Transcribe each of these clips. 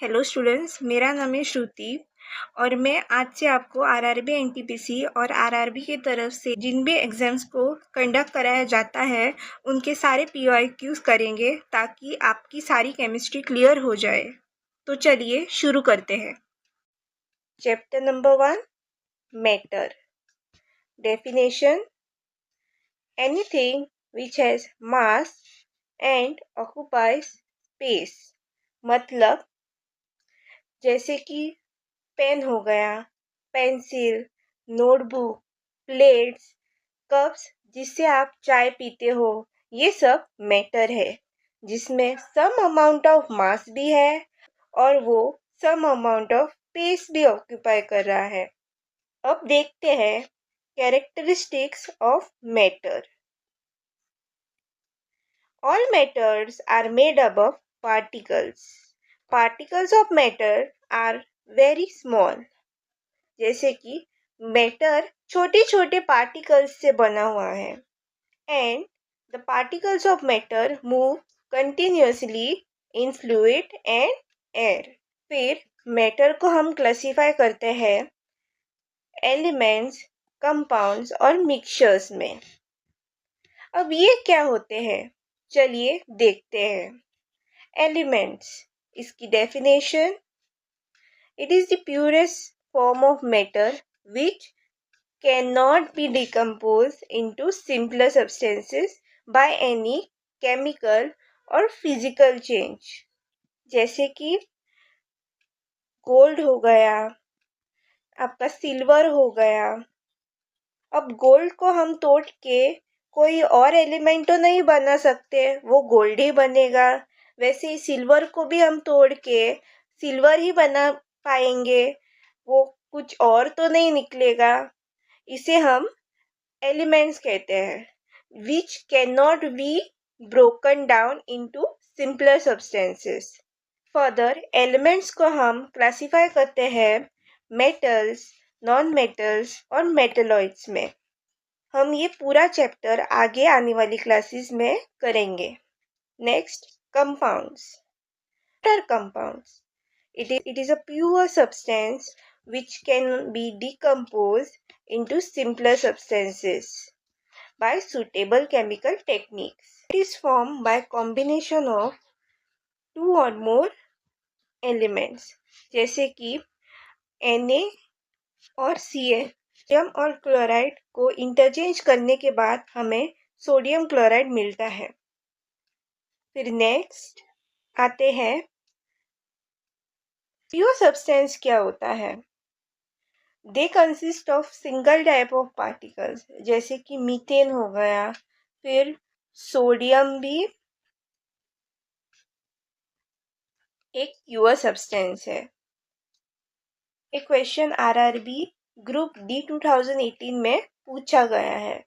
Hello students, मेरा नाम है श्रुति और मैं आज से आपको आरआरबी एनटीपीसी और आरआरबी की तरफ से जिन भी एग्ज़ाम्स को कंडक्ट कराया जाता है उनके सारे पीवाईक्यूज करेंगे ताकि आपकी सारी केमिस्ट्री क्लियर हो जाए। तो चलिए शुरू करते हैं। Chapter number 1, matter. Definition: anything which has mass and occupies space. मतलब जैसे कि पेन हो गया, पेंसिल, नोटबुक, प्लेट्स, कप्स जिससे आप चाय पीते हो, ये सब मैटर है जिसमें सम अमाउंट ऑफ मास भी है और वो सम अमाउंट ऑफ स्पेस भी ऑक्यूपाई कर रहा है। अब देखते हैं characteristics of matter. All matters are made up of particles. Particles of matter are very small. जैसे कि मैटर छोटे छोटे पार्टिकल्स से बना हुआ है and the particles of matter move continuously in fluid and air. फिर मैटर को हम क्लासिफाई करते हैं एलिमेंट्स, कंपाउंड्स और मिक्सचर्स में। अब ये क्या होते हैं, चलिए देखते हैं। एलिमेंट्स, इसकी definition: it is the purest form of matter which cannot be decomposed into simpler substances by any chemical or physical change। जैसे कि गोल्ड हो गया, आपका सिल्वर हो गया। अब गोल्ड को हम तोड़ के कोई और एलिमेंट तो नहीं बना सकते, वो गोल्ड ही बनेगा। वैसे ही सिल्वर को भी हम तोड़ के सिल्वर ही बना पाएंगे, वो कुछ और तो नहीं निकलेगा। इसे हम एलिमेंट्स कहते हैं which can not be broken down into simpler substances. Further elements को हम क्लासिफाई करते हैं मेटल्स, नॉन मेटल्स और मेटलॉइड्स में। हम ये पूरा चैप्टर आगे आने वाली क्लासेस में करेंगे। Next, compounds. What are compounds? It is a pure substance which can be decomposed into simpler substances by suitable chemical techniques. It is formed by combination of two or more elements जैसे कि Na और Ca। Sodium और chloride को interchange करने के बाद हमें sodium chloride मिलता है। फिर नेक्स्ट आते हैं प्योर सब्सटेंस क्या होता है। They consist of single type of particles जैसे कि मीथेन हो गया, फिर सोडियम भी एक प्योर सब्सटेंस है। एक क्वेश्चन आरआरबी ग्रुप डी 2018 में पूछा गया है।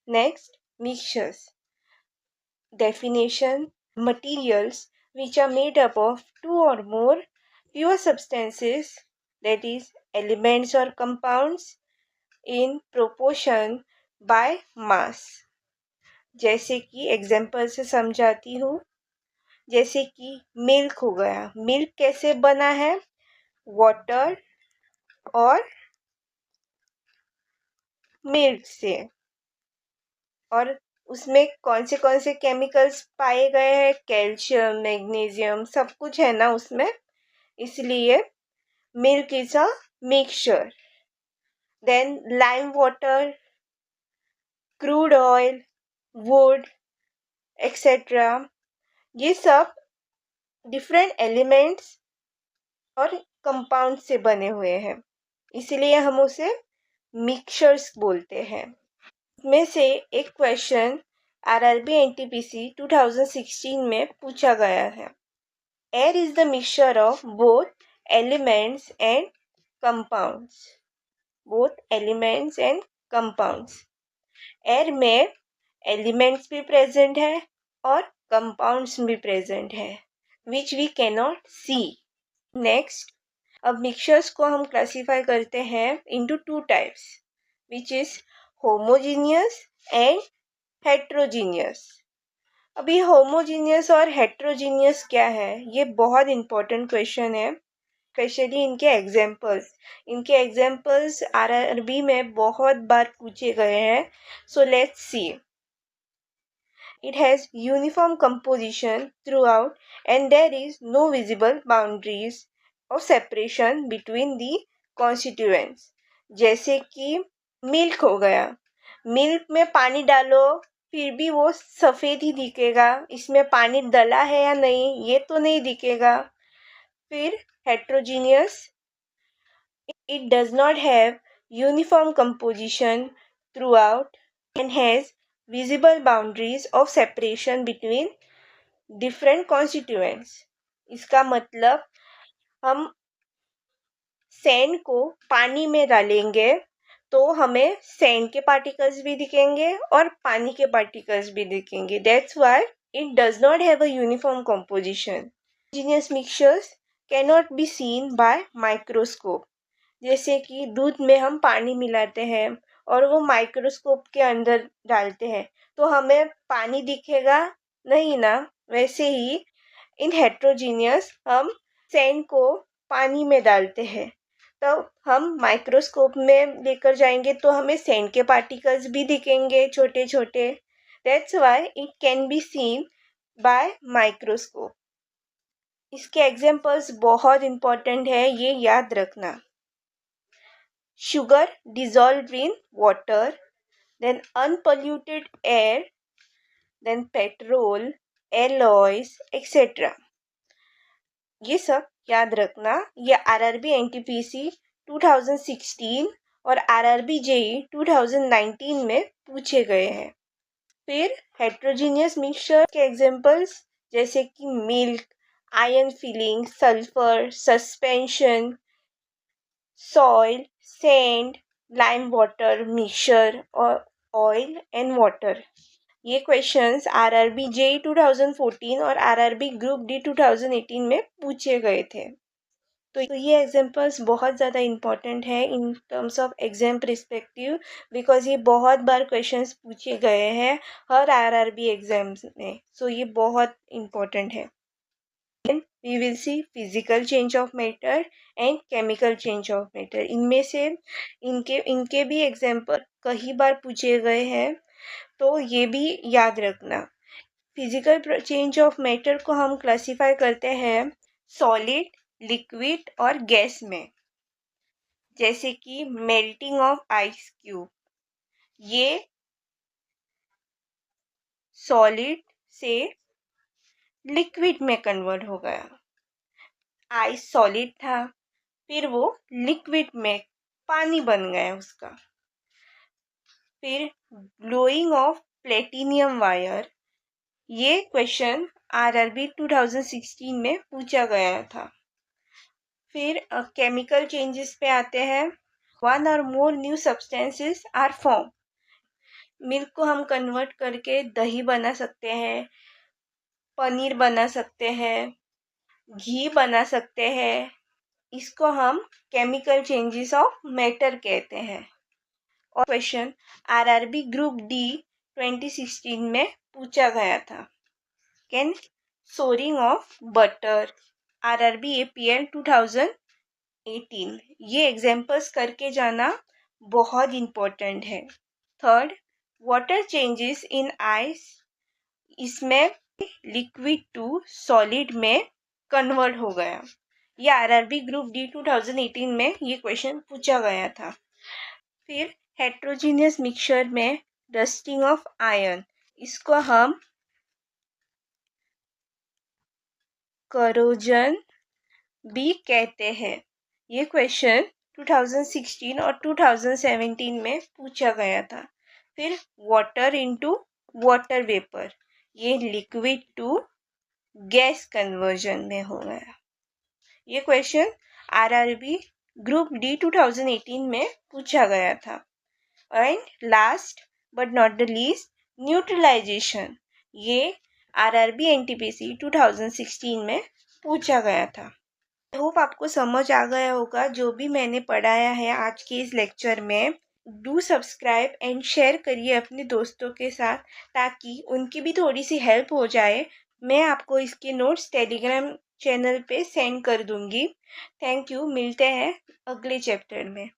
Next, mixtures. Definition: materials which are made up of two or more pure substances, that is elements or compounds in proportion by mass। जैसे कि एग्जाम्पल से समझाती हूँ। जैसे कि मिल्क हो गया, मिल्क कैसे बना है, वाटर और मिल्क से, और उसमें कौन से केमिकल्स पाए गए हैं, कैल्शियम, मैग्नीशियम, सब कुछ है ना उसमें, इसलिए milk is a mixture. Then lime water, crude oil, wood etcetera, ये सब डिफरेंट एलिमेंट्स और कंपाउंड से बने हुए हैं, इसलिए हम उसे मिक्सचर्स बोलते हैं। में से एक क्वेश्चन आरआरबी एनटीपीसी 2016 में पूछा गया है। Air is the mixture of both elements and compounds. Both elements and compounds. Air में एलिमेंट्स भी प्रेजेंट है और कंपाउंड्स भी प्रेजेंट है which we cannot see. Next, अब मिक्सचर्स को हम क्लासिफाई करते हैं into two types which is homogeneous and heterogeneous. अभी होमोजीनियस और हेट्रोजीनियस क्या है, ये बहुत इंपॉर्टेंट क्वेश्चन है, स्पेशली इनके एग्जाम्पल्स आरआरबी में बहुत बार पूछे गए हैं. So let's see. It has uniform composition throughout and there is no visible boundaries of separation between the constituents. जैसे कि मिल्क हो गया, मिल्क में पानी डालो फिर भी वो सफ़ेद ही दिखेगा, इसमें पानी डला है या नहीं ये तो नहीं दिखेगा. फिर heterogeneous, it does not have uniform composition throughout and has visible boundaries of separation between different constituents. इसका मतलब हम सैंड को पानी में डालेंगे तो हमें सैंड के पार्टिकल्स भी दिखेंगे और पानी के पार्टिकल्स भी दिखेंगे. That's why it does not have a uniform composition. Homogeneous mixtures cannot be seen by microscope. जैसे कि दूध में हम पानी मिलाते हैं और वो माइक्रोस्कोप के अंदर डालते हैं तो हमें पानी दिखेगा नहीं ना. वैसे ही इन हेट्रोजीनियस हम सैंड को पानी में डालते हैं तो हम माइक्रोस्कोप में लेकर जाएंगे तो हमें सैंड के पार्टिकल्स भी दिखेंगे छोटे छोटे. That's why it can be seen by microscope. इसके एग्जांपल्स बहुत इंपॉर्टेंट है, ये याद रखना. Sugar dissolved in water, then unpolluted air, then petrol, alloys, etc. ये सब याद रखना. ये आरआरबी एनटीपीसी 2016 और आरआरबी जेई 2019 में पूछे गए हैं. फिर हेट्रोजीनियस मिक्सचर के एग्जांपल्स जैसे कि milk, iron filing, sulphur, suspension, soil, sand, lime water mixture और oil and water. ये क्वेश्चंस आरआरबी जेई 2014 और आरआरबी ग्रुप डी 2018 में पूछे गए थे. तो ये एग्जाम्पल्स बहुत ज़्यादा इम्पॉर्टेंट है in terms of exam perspective because ये बहुत बार क्वेश्चंस पूछे गए हैं हर आरआरबी एग्जाम्स में. सो ये बहुत इम्पॉर्टेंट है. We will see physical change of matter and chemical change of matter. इनमें से इनके भी एग्जाम्पल कई बार पूछे गए हैं तो ये भी याद रखना. फिजिकल चेंज ऑफ मैटर को हम क्लासिफाई करते हैं सॉलिड, लिक्विड और गैस में. जैसे कि मेल्टिंग ऑफ आइस क्यूब, ये सॉलिड से लिक्विड में कन्वर्ट हो गया. आइस सॉलिड था फिर वो लिक्विड में पानी बन गया उसका. फिर ग्लोइंग ऑफ प्लेटिनियम वायर, ये क्वेश्चन आरआरबी 2016 में पूछा गया था. फिर केमिकल चेंजेस पे आते हैं. वन और more new substances are form. Milk को हम कन्वर्ट करके दही बना सकते हैं, पनीर बना सकते हैं, घी बना सकते हैं. इसको हम केमिकल चेंजेस ऑफ मैटर कहते हैं. और क्वेश्चन आरआरबी ग्रुप डी 2016 में पूछा गया था. Can souring of butter, RRB APL 2018. ये एग्जाम्पल्स करके जाना बहुत इम्पोर्टेंट है. Third, water changes in ice, इसमें लिक्विड टू सॉलिड में कन्वर्ट हो गया. ये आरआरबी ग्रुप डी 2018 में ये क्वेश्चन पूछा गया था. फिर हेट्रोजीनियस मिक्सचर में डस्टिंग ऑफ आयन, इसको हम करोजन भी कहते हैं. ये क्वेश्चन 2016 और 2017 में पूछा गया था. फिर वाटर इनटू वाटर वेपर, ये लिक्विड टू गैस कन्वर्जन में हो गया. ये क्वेश्चन आरआरबी ग्रुप डी 2018 में पूछा गया था. And last but not the least, neutralization, ये आरआरबी एनटीपीसी 2016 में पूछा गया था. आई होप आपको समझ आ गया होगा जो भी मैंने पढ़ाया है आज के इस लेक्चर में. डू सब्सक्राइब एंड शेयर करिए अपने दोस्तों के साथ, ताकि उनकी भी थोड़ी सी हेल्प हो जाए। मैं आपको इसके नोट्स टेलीग्राम चैनल पे सेंड कर दूंगी। थैंक यू, मिलते हैं अगले चैप्टर में।